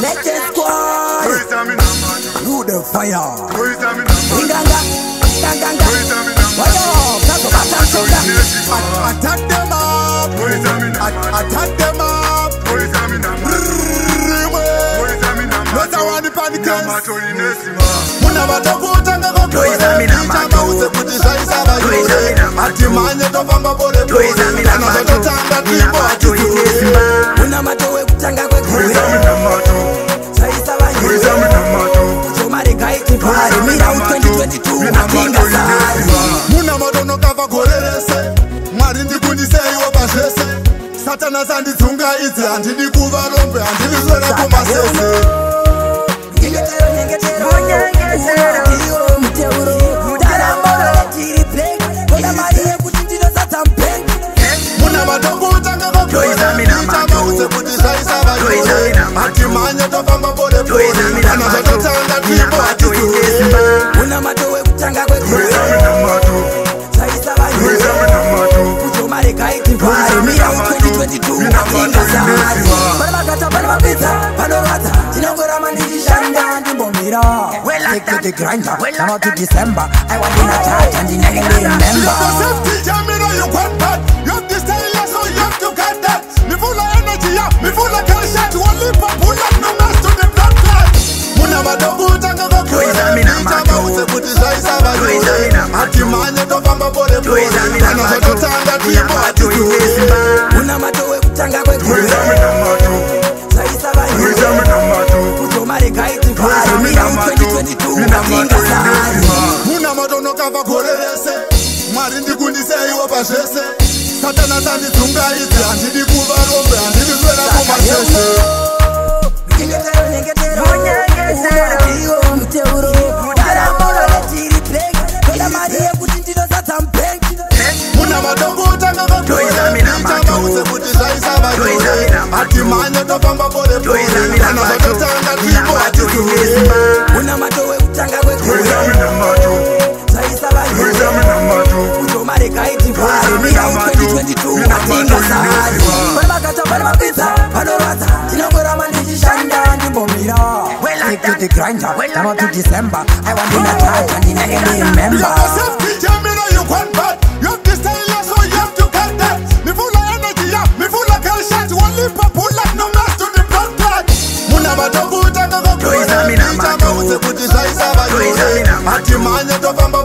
Let the squad do the fire. Attack them up. Attack them up. Not I want the panic. Satana sandi tunga iti andini kuva rombe andini zwera kumasese muna matongo utanga kuitama ute kutishaisa vayore akimanya tofamba bode bode anazototanga tibo atituwe muna matowe kutanga kwekure saisa vayore Mujoma kaiti pari Miralle 2022 natinga zari Barabakata barabapita Panorata Tinangora maniji shanda Ndimbo mira Take to the grinder Now to December I want in a church and in a remember You have the safety jam you know you want that You have the style so you have to get that Me full of energy yeah Me full of cash to only for pull up no mess to the blood clot Muna madogu tanga goku Nijama use puti shaisa vayore Akimanya tofamba bode bode Anazototanga tibo atituwe Muna matowe kutanga kwekure Saisa vayore Mujoma kaiti pari Miralle 2022 natinga zari Muna madono kava korerese Mwari ndikundise iwo pashese Satana sandi tunga iti andini kuva rombe andini zwera kumasese Muna matongo utanga kakure Nijama use kutishaisa vayore Akimanya tofamba bode bode Anazototanga tibo atituwe Muna matowe kutanga kwekure Saisa vayore Mujoma kaiti pari Miralle 2022 natinga zari Barabakata barabapita Panorata Tinangora maniji shanda Ndimbo mira Take to the grinder Now to December I want in a church and in a remember You have the safety jam you know you want bad You have the style so you have to get that Me full of energy yeah Me full of cash to only for pull up no mess to the blood clot Muna matongo utanga kakure Nijama use kutishaisa vayore Akimanya tofamba